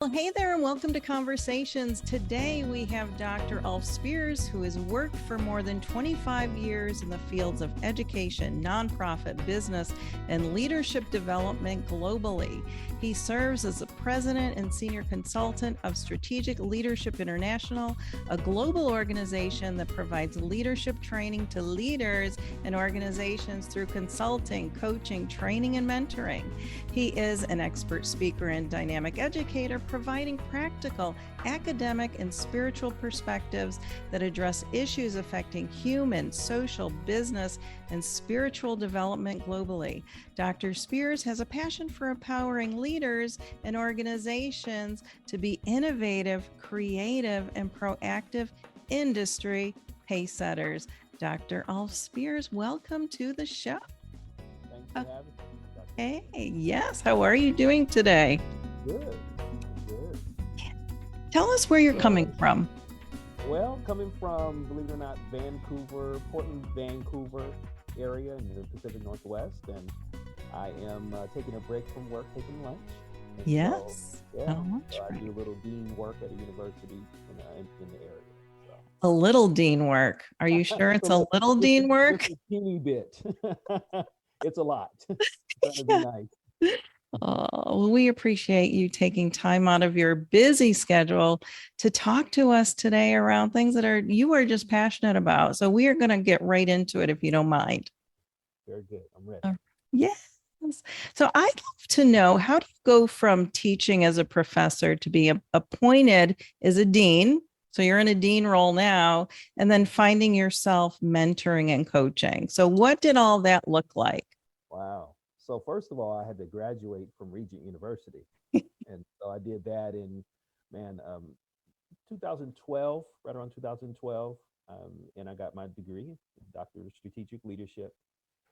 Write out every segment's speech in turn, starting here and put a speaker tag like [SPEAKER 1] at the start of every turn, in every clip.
[SPEAKER 1] Well, hey there, and welcome to Conversations. Today we have Dr. Ulf Spears, who has worked for more than 25 years in the fields of education, nonprofit, business, and leadership development globally. He serves as the president and senior consultant of Strategic Leadership International, a global organization that provides leadership training to leaders and organizations through consulting, coaching, training, and mentoring. He is an expert speaker and dynamic educator, providing practical, academic, and spiritual perspectives that address issues affecting human, social, business, and spiritual development globally. Dr. Spears has a passion for empowering leaders and organizations to be innovative, creative, and proactive industry pacesetters. Dr. Ulf Spears, welcome to the show.
[SPEAKER 2] Thanks for having
[SPEAKER 1] Hey,
[SPEAKER 2] me.
[SPEAKER 1] yes. How are you doing today?
[SPEAKER 2] Good.
[SPEAKER 1] Tell us where you're coming from.
[SPEAKER 2] Well, coming from, believe it or not, Vancouver, Portland, Vancouver area in the Pacific Northwest, and I am taking a break from work, taking lunch. And
[SPEAKER 1] Yes.
[SPEAKER 2] so I do a little dean work at a university in the area. So.
[SPEAKER 1] A little dean work. Are you sure it's a little dean work?
[SPEAKER 2] Just a teeny bit. It's a lot. It's going to be nice.
[SPEAKER 1] Oh, we appreciate you taking time out of your busy schedule to talk to us today around things that you are just passionate about. So we are going to get right into it if you don't mind.
[SPEAKER 2] Very good. I'm ready.
[SPEAKER 1] Yes. So I'd love to know, how do you go from teaching as a professor to be appointed as a dean? So you're in a dean role now, and then finding yourself mentoring and coaching. So what did all that look like?
[SPEAKER 2] Wow. So first of all, I had to graduate from Regent University. And so I did that in, 2012, right around 2012. And I got my degree, Doctor of Strategic Leadership.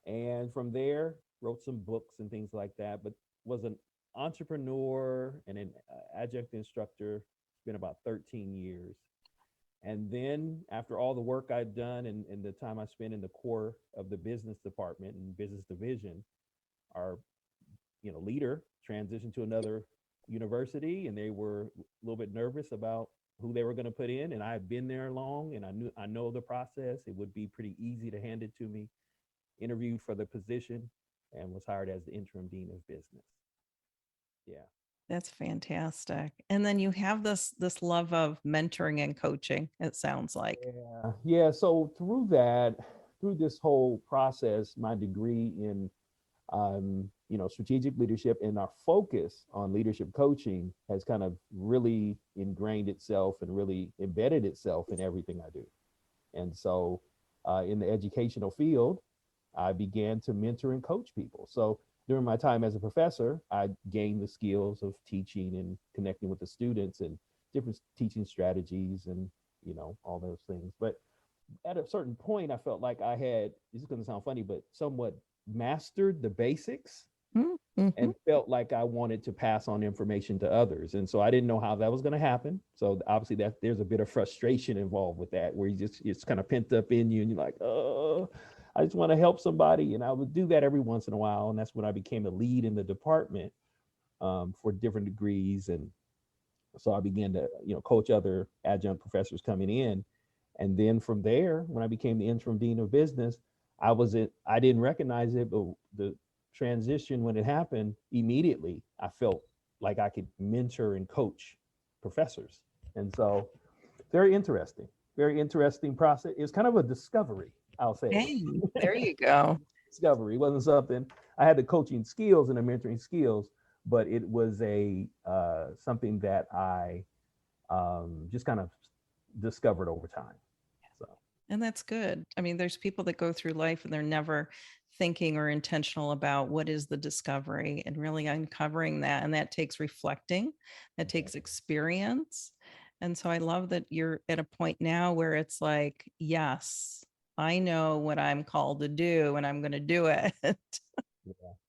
[SPEAKER 2] And from there, wrote some books and things like that, but was an entrepreneur and an adjunct instructor. It's been about 13 years. And then after all the work I'd done and the time I spent in the core of the business department and business division, our leader transitioned to another university, and they were a little bit nervous about who they were going to put in. And I had been there long, and I know the process. It would be pretty easy to hand it to me. Interviewed for the position and was hired as the interim dean of business. Yeah.
[SPEAKER 1] That's fantastic. And then you have this love of mentoring and coaching, it sounds like.
[SPEAKER 2] Yeah. So through this whole process, my degree in strategic leadership and our focus on leadership coaching has kind of really ingrained itself and really embedded itself in everything I do. And so in the educational field, I began to mentor and coach people. So during my time as a professor, I gained the skills of teaching and connecting with the students and different teaching strategies and, all those things. But at a certain point, I felt like I had, this is going to sound funny, but somewhat mastered the basics. Mm-hmm. And felt like I wanted to pass on information to others. And so I didn't know how that was going to happen. So obviously there's a bit of frustration involved with that, where it's kind of pent up in you and you're like, oh, I just want to help somebody. And I would do that every once in a while. And that's when I became a lead in the department for different degrees. And so I began to, coach other adjunct professors coming in. And then from there, when I became the interim dean of business, I didn't recognize it, but the transition, when it happened, immediately I felt like I could mentor and coach professors. And so very interesting process. It's kind of a discovery, I'll say.
[SPEAKER 1] Hey, there you go.
[SPEAKER 2] Discovery. It wasn't something I had the coaching skills and the mentoring skills, but it was something that I just kind of discovered over time. So.
[SPEAKER 1] And that's good. I mean, there's people that go through life and they're never thinking or intentional about what is the discovery, and really uncovering that. And that takes reflecting, that takes experience. And so I love that you're at a point now where it's like, yes, I know what I'm called to do and I'm going to do it.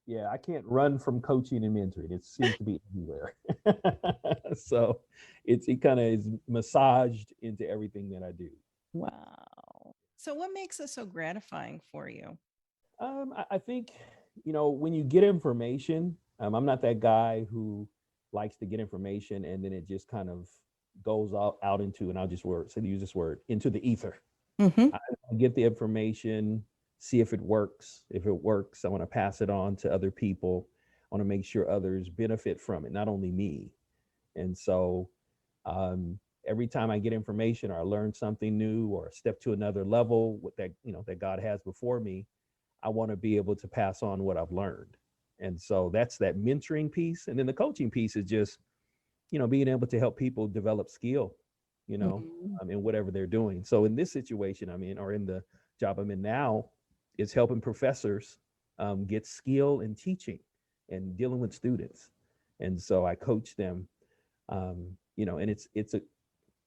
[SPEAKER 2] Yeah, I can't run from coaching and mentoring. It seems to be everywhere. So it kind of is massaged into everything that I do.
[SPEAKER 1] Wow. So what makes it so gratifying for you?
[SPEAKER 2] I think, when you get information, I'm not that guy who likes to get information, and then it just kind of goes out into, and I'll just use this word, into the ether.
[SPEAKER 1] Mm-hmm.
[SPEAKER 2] I get the information, see if it works. If it works, I want to pass it on to other people. I want to make sure others benefit from it, not only me. And so every time I get information or I learn something new or step to another level with that, that God has before me, I want to be able to pass on what I've learned. And so that's that mentoring piece. And then the coaching piece is just, being able to help people develop skill,
[SPEAKER 1] Mm-hmm.
[SPEAKER 2] in whatever they're doing. So in this situation I'm in, or in the job I'm in now, is helping professors get skill in teaching and dealing with students. And so I coach them, and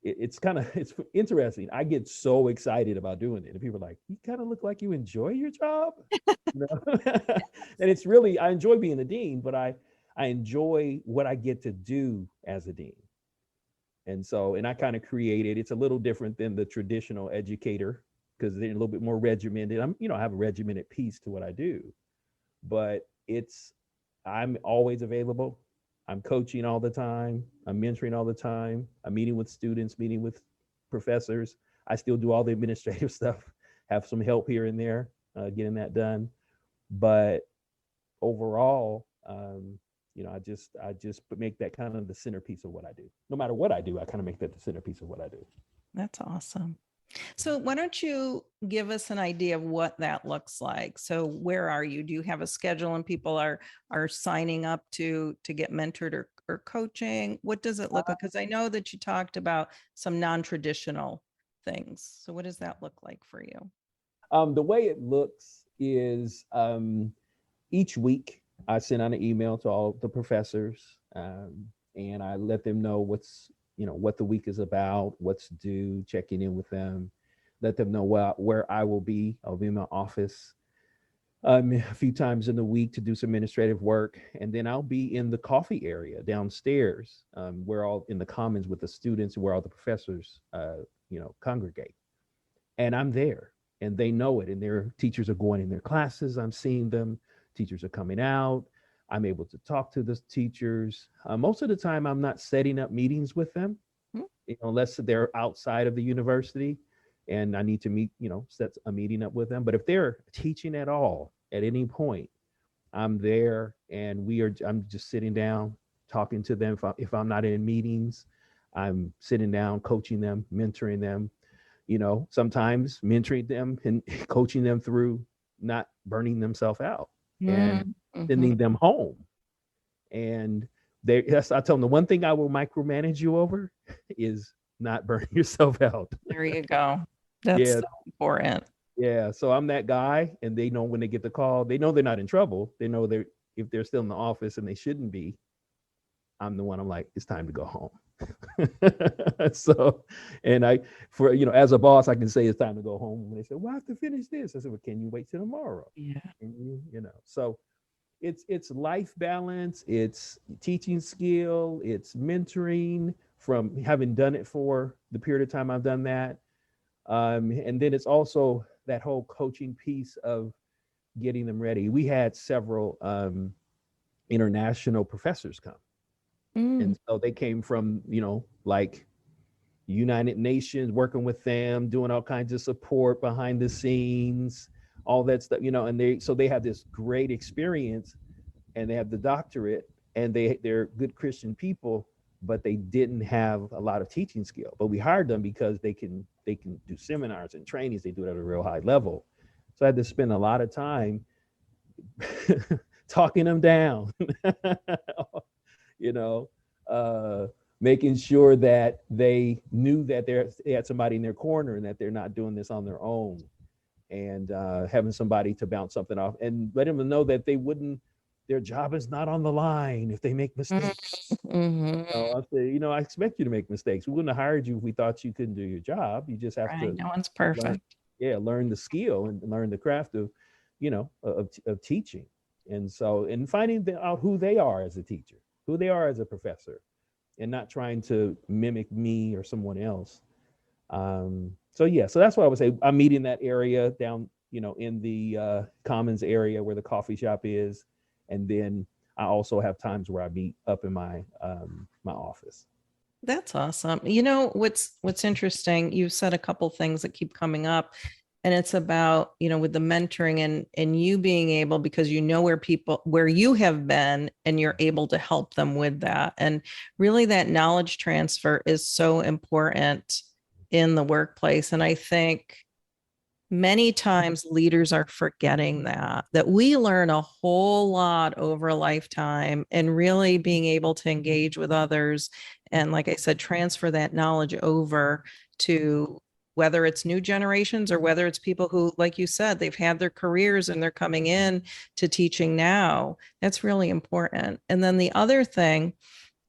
[SPEAKER 2] it's kind of it's interesting. I get so excited about doing it, and people are like, "You kind of look like you enjoy your job," and it's really, I enjoy being a dean, but I enjoy what I get to do as a dean. And so, and I kind of created, it's a little different than the traditional educator because they're a little bit more regimented. I have a regimented piece to what I do, but I'm always available. I'm coaching all the time. I'm mentoring all the time. I'm meeting with students, meeting with professors. I still do all the administrative stuff, have some help here and there, getting that done. But overall, I just make that kind of the centerpiece of what I do. No matter what I do, I kind of make that the centerpiece of what I do.
[SPEAKER 1] That's awesome. So why don't you give us an idea of what that looks like? So where are you? Do you have a schedule and people are signing up to get mentored or coaching? What does it look like? Because I know that you talked about some non-traditional things. So what does that look like for you?
[SPEAKER 2] The way it looks is each week I send out an email to all the professors, and I let them know what the week is about, what's due, checking in with them, let them know where I will be. I'll be in my office a few times in the week to do some administrative work, and then I'll be in the coffee area downstairs, where all in the commons with the students, where all the professors, congregate, and I'm there, and they know it, and their teachers are going in their classes. I'm seeing them. Teachers are coming out. I'm able to talk to the teachers. Most of the time, I'm not setting up meetings with them, unless they're outside of the university and I need to meet, set a meeting up with them. But if they're teaching at all at any point, I'm there, and I'm just sitting down, talking to them. If I'm not in meetings, I'm sitting down, coaching them, mentoring them, sometimes mentoring them and coaching them through not burning themselves out and sending them home. And yes, I tell them the one thing I will micromanage you over is not burning yourself out.
[SPEAKER 1] There you go. That's so important.
[SPEAKER 2] Yeah. So I'm that guy, and they know when they get the call, they know they're not in trouble. They know if they're still in the office and they shouldn't be, I'm the one. I'm like, it's time to go home. So, and as a boss, I can say it's time to go home. When they say, well, I have to finish this, I said, well, can you wait till tomorrow?
[SPEAKER 1] Yeah.
[SPEAKER 2] So it's life balance, it's teaching skill, it's mentoring from having done it for the period of time I've done that. And then it's also that whole coaching piece of getting them ready. We had several international professors come. And so they came from, like United Nations, working with them, doing all kinds of support behind the scenes, all that stuff, and they have this great experience, and they have the doctorate, and they're good Christian people, but they didn't have a lot of teaching skill. But we hired them because they can do seminars and trainings. They do it at a real high level. So I had to spend a lot of time talking them down, making sure that they knew that they had somebody in their corner and that they're not doing this on their own, and having somebody to bounce something off and let them know that their job is not on the line if they make mistakes. I say, I expect you to make mistakes. We wouldn't have hired you if we thought you couldn't do your job. You just have to.
[SPEAKER 1] No one's perfect.
[SPEAKER 2] Learn the skill and learn the craft of, of teaching. And so, and finding out who they are as a teacher, who they are as a professor, and not trying to mimic me or someone else. So that's what I would say. I'm meeting that area down, in the Commons area where the coffee shop is. And then I also have times where I meet up in my my office.
[SPEAKER 1] That's awesome. You know, what's interesting, you said a couple things that keep coming up, and it's about, you know, with the mentoring and you being able, because you know where you have been and you're able to help them with that. And really that knowledge transfer is so important in the workplace. And I think many times leaders are forgetting that we learn a whole lot over a lifetime, and really being able to engage with others and, like I said, transfer that knowledge over to whether it's new generations or whether it's people who, like you said, they've had their careers and they're coming in to teaching now. That's really important. And then the other thing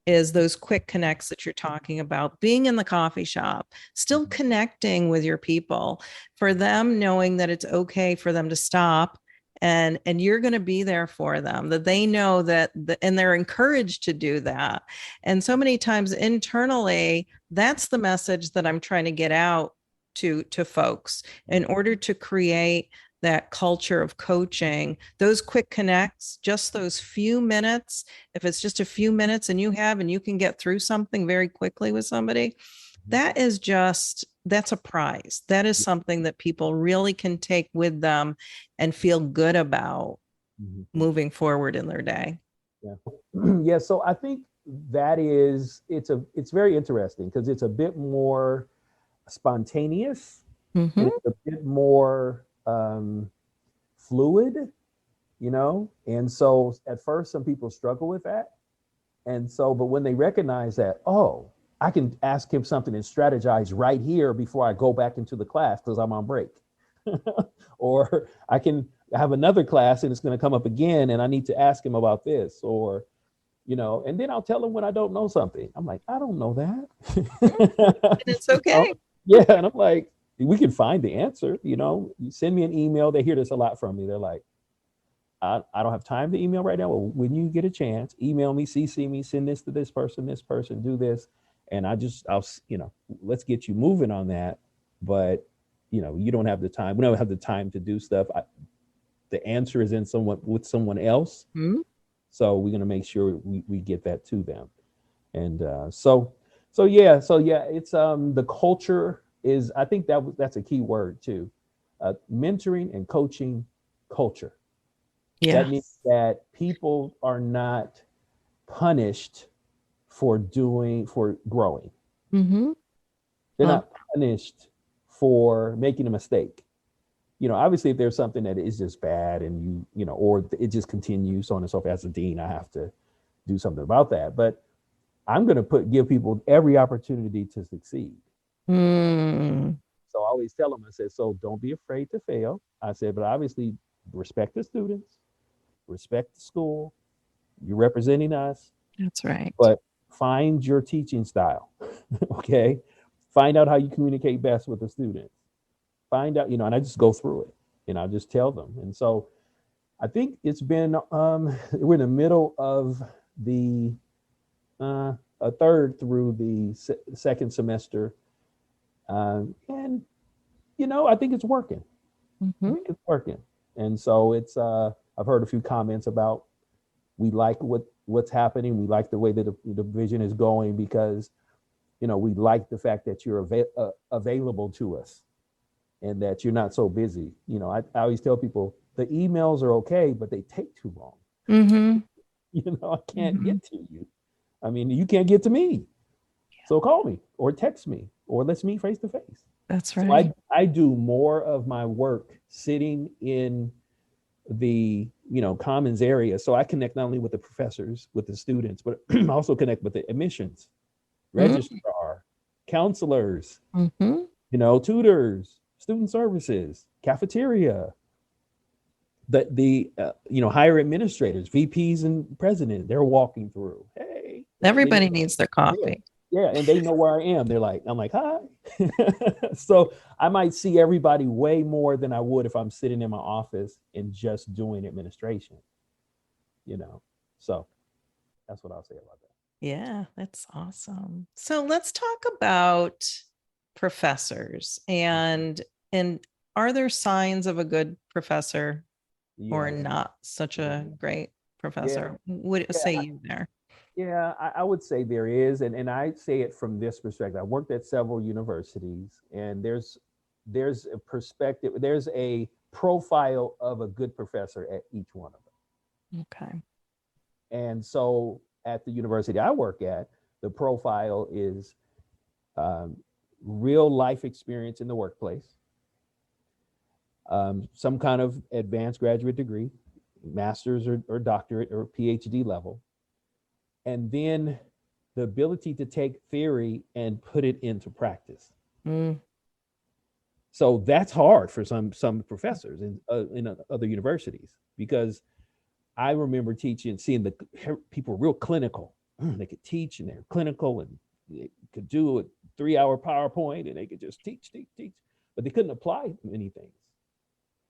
[SPEAKER 1] is those quick connects that you're talking about, being in the coffee shop, still connecting with your people, for them knowing that it's okay for them to stop, and you're going to be there for them, that they know that and they're encouraged to do that. And so many times internally, that's the message that I'm trying to get out to folks in order to create that culture of coaching, those quick connects, just those few minutes. If it's just a few minutes and you can get through something very quickly with somebody, that's a prize. That is something that people really can take with them and feel good about moving forward in their day.
[SPEAKER 2] Yeah. Yeah. So I think it's very interesting because it's a bit more spontaneous, and it's a bit more fluid, you know? And so at first, some people struggle with that. And so, but when they recognize that, oh, I can ask him something and strategize right here before I go back into the class because I'm on break. Or I can have another class and it's going to come up again and I need to ask him about this, or, you know, and then I'll tell him when I don't know something. I'm like, I don't know that.
[SPEAKER 1] It's okay.
[SPEAKER 2] Yeah. And I'm like, we can find the answer. You know, you send me an email. They hear this a lot from me. They're like, I don't have time to email right now. Well, when you get a chance, email me, CC me, send this to this person, do this. And you know, let's get you moving on that. But, you know, you don't have the time. We don't have the time to do stuff. The answer is with someone else. Mm-hmm. So we're going to make sure we get that to them. And so yeah, it's the culture is, I think that's a key word too. Mentoring and coaching culture. Yeah. That means that people are not punished for growing. Mm-hmm. They're not punished for making a mistake. You know, obviously if there's something that is just bad and you know, or it just continues, so on and so forth, as a dean, I have to do something about that. But I'm going to give people every opportunity to succeed. Mm. So I always tell them, I said, so don't be afraid to fail. I said, but obviously respect the students, respect the school. You're representing us.
[SPEAKER 1] That's right.
[SPEAKER 2] But find your teaching style. Okay. Find out how you communicate best with the students. Find out, you know, and I just go through it and I'll just tell them. And so I think it's been, we're in the middle of a third through the second semester. And, you know, I think it's working. Mm-hmm. I think it's working. And so I've heard a few comments about, we like what's happening. We like the way that the vision is going because, you know, we like the fact that you're available to us and that you're not so busy. You know, I always tell people the emails are okay, but they take too long. Mm-hmm. You know, I can't get to you. I mean, you can't get to me. So call me or text me or let's meet face to face.
[SPEAKER 1] That's right. So
[SPEAKER 2] I do more of my work sitting in the, you know, commons area. So I connect not only with the professors, with the students, but I also connect with the admissions, registrar, counselors, you know, tutors, student services, cafeteria, the you know, higher administrators, VPs and president, they're walking through. Hey,
[SPEAKER 1] everybody needs their coffee.
[SPEAKER 2] Yeah, and they know where I am. They're like, I'm like, hi. So I might see everybody way more than I would if I'm sitting in my office and just doing administration, you know. So that's what I'll say about that.
[SPEAKER 1] Yeah, that's awesome. So let's talk about professors and are there signs of a good professor or not such a great professor? What say you there?
[SPEAKER 2] Yeah, I would say there is, and I say it from this perspective. I worked at several universities, and there's a perspective, there's a profile of a good professor at each one of them.
[SPEAKER 1] Okay.
[SPEAKER 2] And so at the university I work at, the profile is um, real life experience in the workplace, some kind of advanced graduate degree, master's or doctorate or PhD level, and then the ability to take theory and put it into practice.
[SPEAKER 1] Mm.
[SPEAKER 2] So that's hard for some professors in other universities, because I remember seeing the people real clinical. They could teach and they're clinical and they could do a 3-hour PowerPoint and they could just teach, but they couldn't apply many things.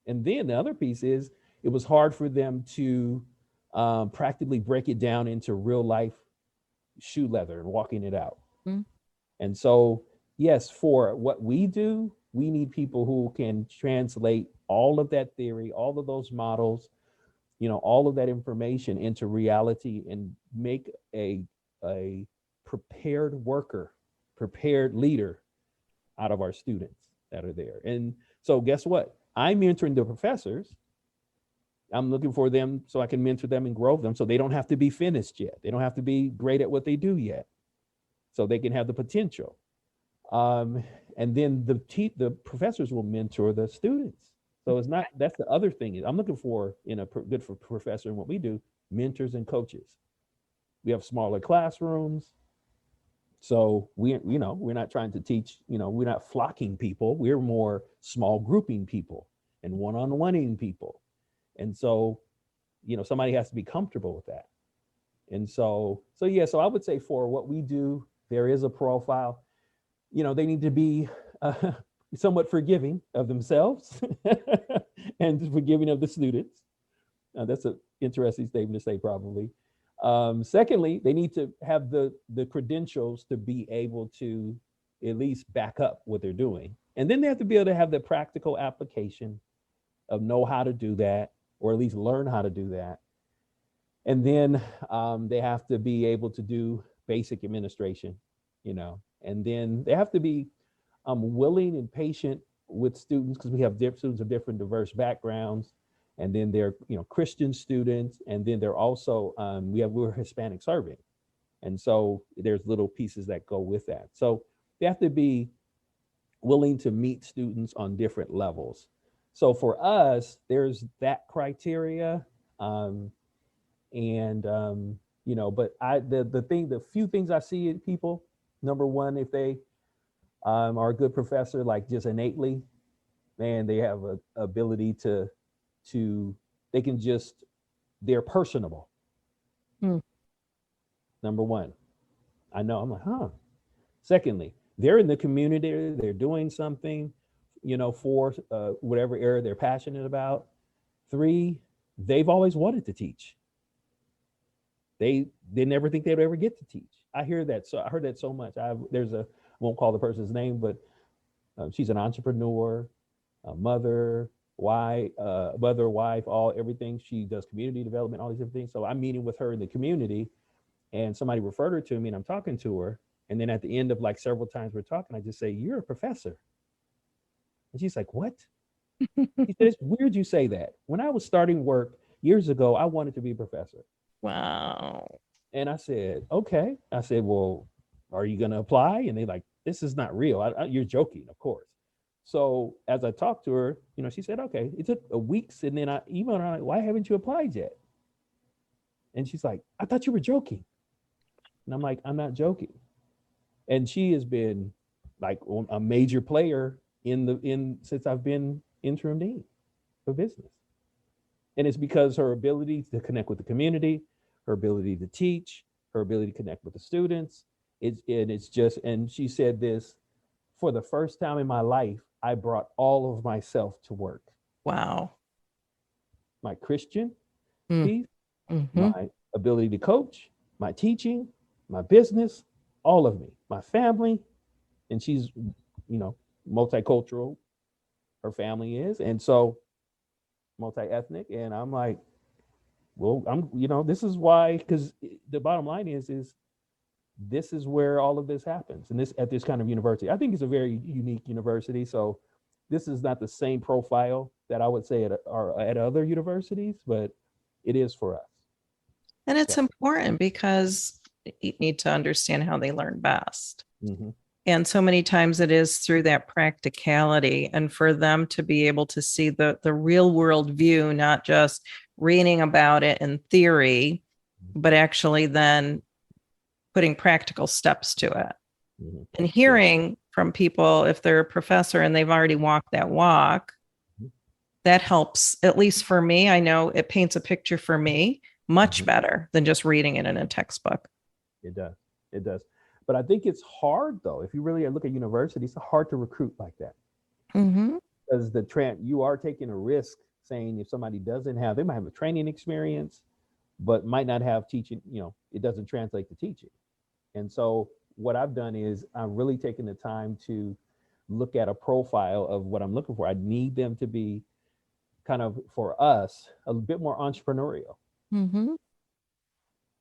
[SPEAKER 2] And then the other piece is it was hard for them to practically break it down into real life shoe leather and walking it out.
[SPEAKER 1] Mm.
[SPEAKER 2] And so, yes, for what we do, we need people who can translate all of that theory, all of those models, all of that information into reality and make a prepared worker, prepared leader out of our students that are there. And so guess what? I'm mentoring the professors. I'm looking for them so I can mentor them and grow them so they don't have to be finished yet. They don't have to be great at what they do yet. So they can have the potential. And then the professors will mentor the students. So it's not, that's the other thing. I'm looking for, in a good professor in what we do, mentors and coaches. We have smaller classrooms. So we're not trying to teach, we're not flocking people. We're more small grouping people and one-on-oneing people. And so, somebody has to be comfortable with that. And so I would say for what we do, there is a profile. They need to be somewhat forgiving of themselves and forgiving of the students. That's an interesting statement to say, probably. Secondly, they need to have the credentials to be able to at least back up what they're doing. And then they have to be able to have the practical application of know how to do that, or at least learn how to do that. And then they have to be able to do basic administration, and then they have to be willing and patient with students, because we have students of different diverse backgrounds. And then they're, Christian students. And then they're also, we're Hispanic serving. And so there's little pieces that go with that. So they have to be willing to meet students on different levels. So for us, there's that criteria. But the few things I see in people, number one, if they are a good professor, like just innately, man, they have a ability they're personable.
[SPEAKER 1] Mm.
[SPEAKER 2] Number one, I'm like, huh. Secondly, they're in the community, they're doing something, for whatever area they're passionate about. 3, they've always wanted to teach. They never think they'd ever get to teach. I hear that. So I heard that so much. I won't call the person's name, but she's an entrepreneur, a mother, wife, everything. She does community development, all these different things. So I'm meeting with her in the community, and somebody referred her to me, and I'm talking to her. And then at the end of like several times we're talking, I just say, "You're a professor." And she's like, "What?" She said, "It's weird you say that. When I was starting work years ago, I wanted to be a professor."
[SPEAKER 1] Wow.
[SPEAKER 2] And I said, "Okay." I said, "Well, are you going to apply?" And they're like, "This is not real. You're joking, of course." So as I talked to her, she said, "Okay." It took a week, and then I emailed her, like, "Why haven't you applied yet?" And she's like, "I thought you were joking." And I'm like, "I'm not joking." And she has been like a major player since I've been interim dean for business. And it's because her ability to connect with the community, her ability to teach, her ability to connect with the students. And she said this, "For the first time in my life, I brought all of myself to work."
[SPEAKER 1] Wow.
[SPEAKER 2] My Christian
[SPEAKER 1] Mm.
[SPEAKER 2] piece,
[SPEAKER 1] Mm-hmm.
[SPEAKER 2] my ability to coach, my teaching, my business, all of me, my family. And she's, multicultural, her family is. And so multi-ethnic. And I'm like, well, this is why, because the bottom line is this is where all of this happens, and this at this kind of university. I think it's a very unique university. So this is not the same profile that I would say at other universities, but it is for us.
[SPEAKER 1] And it's
[SPEAKER 2] So,
[SPEAKER 1] important because you need to understand how they learn best.
[SPEAKER 2] mhm.
[SPEAKER 1] And so many times it is through that practicality, and for them to be able to see the real world view, not just reading about it in theory, but actually then putting practical steps to it.
[SPEAKER 2] Mhm.
[SPEAKER 1] And hearing from people, if they're a professor and they've already walked that walk,
[SPEAKER 2] Mhm.
[SPEAKER 1] that helps. At least for me, I know it paints a picture for me much
[SPEAKER 2] Mhm.
[SPEAKER 1] better than just reading it in a textbook.
[SPEAKER 2] It does. It does. But I think it's hard though. If you really look at universities, it's hard to recruit like that.
[SPEAKER 1] Mm-hmm.
[SPEAKER 2] Because you are taking a risk saying if somebody doesn't have, they might have a training experience, but might not have teaching, it doesn't translate to teaching. And so what I've done is I've really taken the time to look at a profile of what I'm looking for. I need them to be kind of, for us, a bit more entrepreneurial.
[SPEAKER 1] Mm-hmm.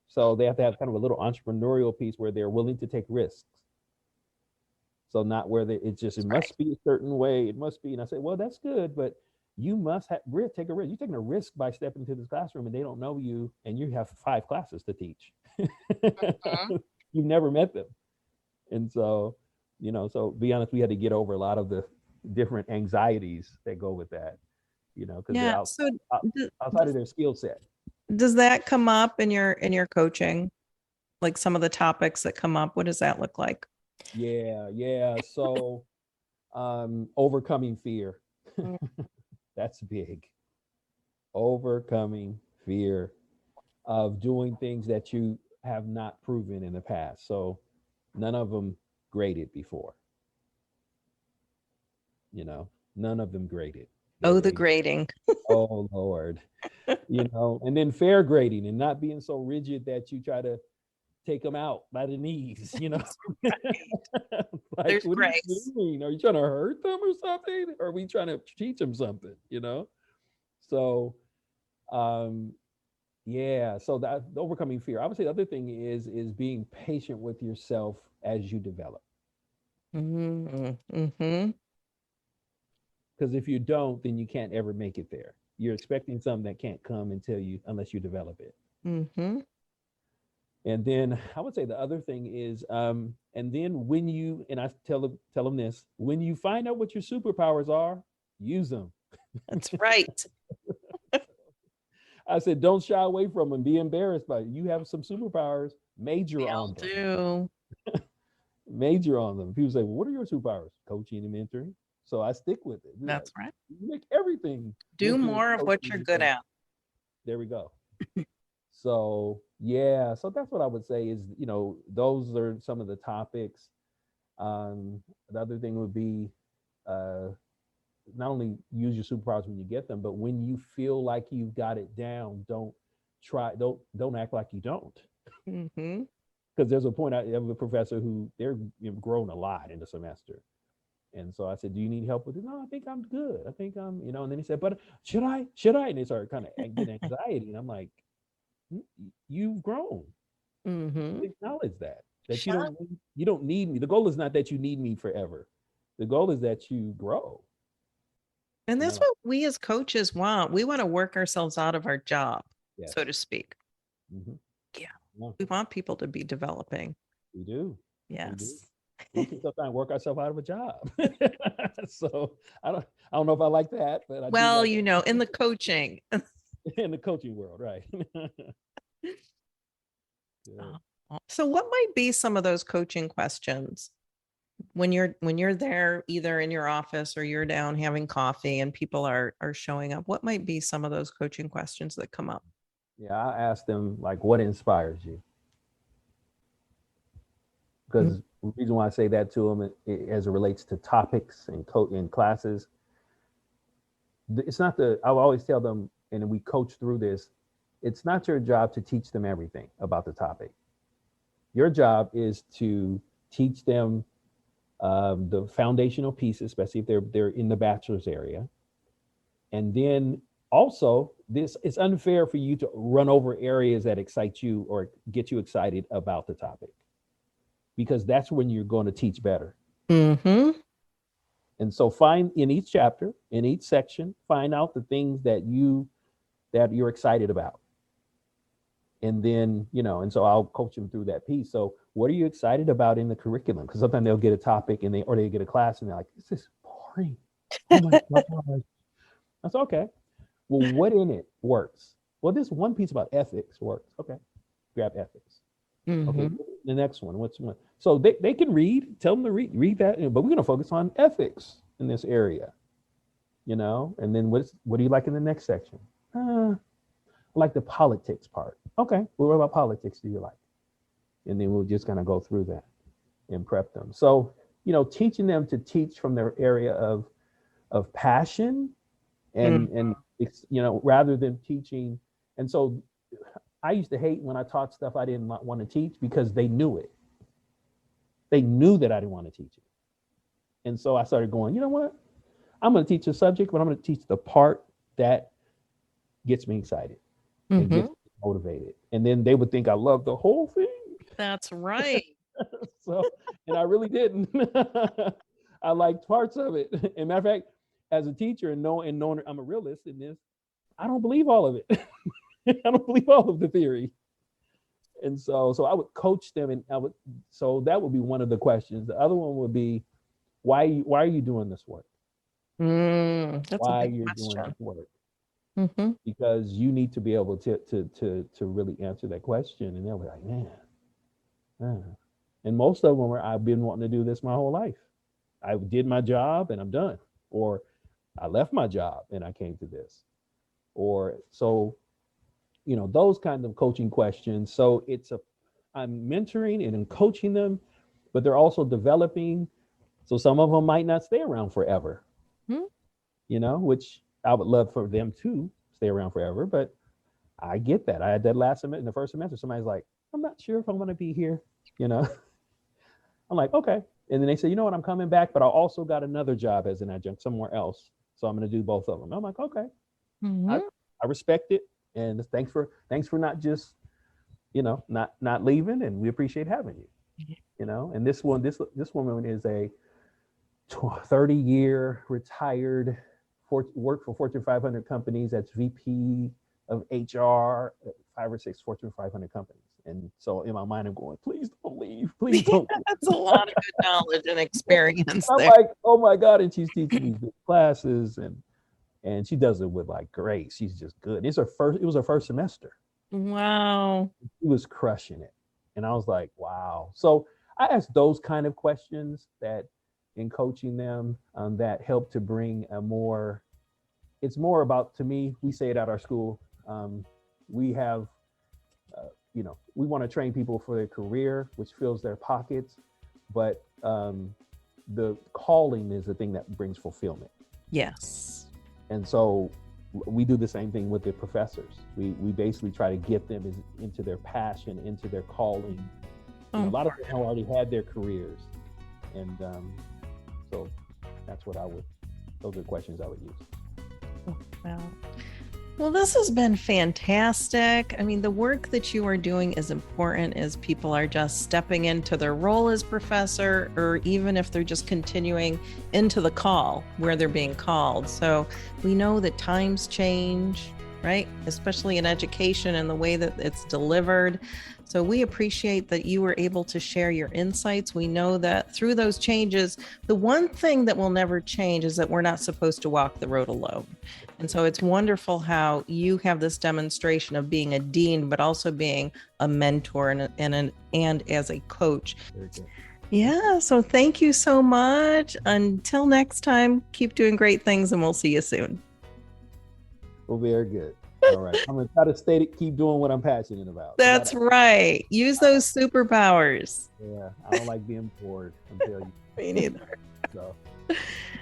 [SPEAKER 2] So they have to have kind of a little entrepreneurial piece where they're willing to take risks. So not where it must be a certain way. It must be. And I say, well, that's good, but you must take a risk. You're taking a risk by stepping into this classroom and they don't know you and you have 5 classes to teach.
[SPEAKER 1] Uh-huh.
[SPEAKER 2] You've never met them. And so, so be honest, we had to get over a lot of the different anxieties that go with that, because they're
[SPEAKER 1] Yeah. So
[SPEAKER 2] outside of their skill set.
[SPEAKER 1] does that come up in your coaching? Like some of the topics that come up, what does that look like?
[SPEAKER 2] Yeah, yeah. So overcoming fear.
[SPEAKER 1] Mm.
[SPEAKER 2] That's big. Overcoming fear of doing things that you have not proven in the past. So none of them graded before. None of them graded.
[SPEAKER 1] Oh, the grading.
[SPEAKER 2] Oh Lord. And then fair grading and not being so rigid that you try to take them out by the knees, like,
[SPEAKER 1] There's
[SPEAKER 2] what are you
[SPEAKER 1] grace.
[SPEAKER 2] doing? Are you trying to hurt them or something? Or are we trying to teach them something, So, um, yeah, so that overcoming fear. I would say the other thing is being patient with yourself as you develop.
[SPEAKER 1] Mm-hmm.
[SPEAKER 2] Because if you don't, then you can't ever make it there. You're expecting something that can't come unless you develop it.
[SPEAKER 1] Mm-hmm.
[SPEAKER 2] And then I would say the other thing is, and then and I tell them this, when you find out what your superpowers are, use them.
[SPEAKER 1] That's right.
[SPEAKER 2] I said, don't shy away from them. Be embarrassed by it. You have some superpowers,
[SPEAKER 1] We
[SPEAKER 2] major
[SPEAKER 1] all
[SPEAKER 2] on them.
[SPEAKER 1] do.
[SPEAKER 2] Major on them. People say, well, what are your superpowers? Coaching and mentoring. So I stick with it.
[SPEAKER 1] That's right.
[SPEAKER 2] You make everything.
[SPEAKER 1] Do more of what you're good at.
[SPEAKER 2] There we go. So yeah, so that's what I would say is, those are some of the topics. The other thing would be not only use your superpowers when you get them, but when you feel like you've got it down, don't act like you don't.
[SPEAKER 1] Mm-hmm.
[SPEAKER 2] Because there's a point, I have a professor who they're grown a lot in the semester. And so I said, do you need help with it? No, I think I'm good. I think I'm, and then he said, but should I? And they started kind of getting anxiety. And I'm like, you've grown.
[SPEAKER 1] Mm-hmm.
[SPEAKER 2] Acknowledge that you don't need me. The goal is not that you need me forever. The goal is that you grow.
[SPEAKER 1] And that's what we as coaches want. We want to work ourselves out of our job,
[SPEAKER 2] Yes.
[SPEAKER 1] so to speak.
[SPEAKER 2] Mm-hmm.
[SPEAKER 1] Yeah. We want people to be developing.
[SPEAKER 2] We do.
[SPEAKER 1] Yes.
[SPEAKER 2] We can sometimes work ourselves out of a job. So I don't know if I like that, but
[SPEAKER 1] in the coaching.
[SPEAKER 2] In the coaching world, right? Yeah.
[SPEAKER 1] So what might be some of those coaching questions when you're there, either in your office or you're down having coffee and people are showing up? What might be some of those coaching questions that come up?
[SPEAKER 2] Yeah, I ask them, like, what inspires you? Because the reason why I say that to them, as it relates to topics and in classes, it's not I'll always tell them, and we coach through this, it's not your job to teach them everything about the topic. Your job is to teach them the foundational pieces, especially if they're in the bachelor's area. And then also it's unfair for you to run over areas that excite you or get you excited about the topic, because that's when you're going to teach better.
[SPEAKER 1] Mm-hmm.
[SPEAKER 2] And so find in each chapter, in each section, find out the things that you're excited about. And then, and so I'll coach them through that piece. So what are you excited about in the curriculum? Because sometimes they'll get a topic and they get a class and they're like, this is boring. Oh my God. That's okay. Well, what in it works? Well, this one piece about ethics works. Okay. Grab ethics.
[SPEAKER 1] Mm-hmm.
[SPEAKER 2] Okay. The next one. What's one? So they can read, tell them to read that, but we're going to focus on ethics in this area, and then what do you like in the next section? I like the politics part. Okay. Well, what about politics do you like? And then we'll just kind of go through that and prep them. So, teaching them to teach from their area of passion and rather than teaching. And so I used to hate when I taught stuff I didn't want to teach, because they knew it. They knew that I didn't want to teach it. And so I started going, you know what? I'm going to teach a subject, but I'm going to teach the part that gets me excited and gets me motivated. And then they would think I love the whole thing.
[SPEAKER 1] That's right.
[SPEAKER 2] And I really didn't. I liked parts of it. And matter of fact, as a teacher and knowing I'm a realist in this, I don't believe all of it. I don't believe all of the theory. And so I would coach them, and so that would be one of the questions. The other one would be, why are you doing this work?
[SPEAKER 1] That's
[SPEAKER 2] why
[SPEAKER 1] a big
[SPEAKER 2] you're
[SPEAKER 1] question.
[SPEAKER 2] doing this work? Because you need to be able to really answer that question. And they'll be like, man. And most of them I've been wanting to do this my whole life. I did my job and I'm done. Or I left my job and I came to this. Or so, those kinds of coaching questions. So I'm mentoring and I'm coaching them, but they're also developing. So some of them might not stay around forever, which I would love for them to stay around forever. But I get that. I had that last semester, in the first semester, somebody's like, I'm not sure if I'm going to be here. I'm like, okay. And then they say, you know what, I'm coming back, but I also got another job as an adjunct somewhere else. So I'm going to do both of them. I'm like, okay. I respect it. And thanks for not just, not leaving. And we appreciate having you, and this woman is a 30-year retired, worked for Fortune 500 companies. That's VP of HR at 5 or 6 Fortune 500 companies. And so in my mind, I'm going, please don't leave. Please don't.
[SPEAKER 1] That's a lot of good knowledge and experience.
[SPEAKER 2] I'm
[SPEAKER 1] there.
[SPEAKER 2] like, oh my God. And she's teaching these big classes and she does it with like grace. She's just good. It was her first semester.
[SPEAKER 1] Wow.
[SPEAKER 2] She was crushing it. And I was like, wow. So I asked those kind of questions that in coaching them that help to bring it's more about, to me, we say it at our school. We have, we want to train people for their career, which fills their pockets. But the calling is the thing that brings fulfillment.
[SPEAKER 1] Yes.
[SPEAKER 2] And so we do the same thing with the professors. We basically try to get them into their passion, into their calling. A lot of them already had their careers. And so that's those are questions I would use.
[SPEAKER 1] Well, this has been fantastic. I mean, the work that you are doing is important as people are just stepping into their role as professor, or even if they're just continuing into the call where they're being called. So we know that times change, right? Especially in education and the way that it's delivered. So we appreciate that you were able to share your insights. We know that through those changes, the one thing that will never change is that we're not supposed to walk the road alone. And so it's wonderful how you have this demonstration of being a dean, but also being a mentor and as a coach. Yeah. So thank you so much. Until next time, keep doing great things and we'll see you soon.
[SPEAKER 2] Well, very good. All right. I'm going to try to keep doing what I'm passionate about.
[SPEAKER 1] That's right. Use those superpowers.
[SPEAKER 2] Yeah. I don't like being bored. Until you.
[SPEAKER 1] Me neither.
[SPEAKER 2] So,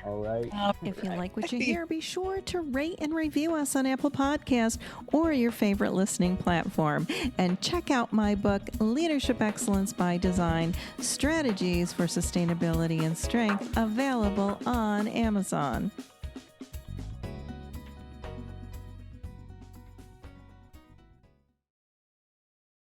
[SPEAKER 2] all right.
[SPEAKER 3] If you like what you hear, be sure to rate and review us on Apple Podcasts or your favorite listening platform. And check out my book, Leadership Excellence by Design, Strategies for Sustainability and Strength, available on Amazon.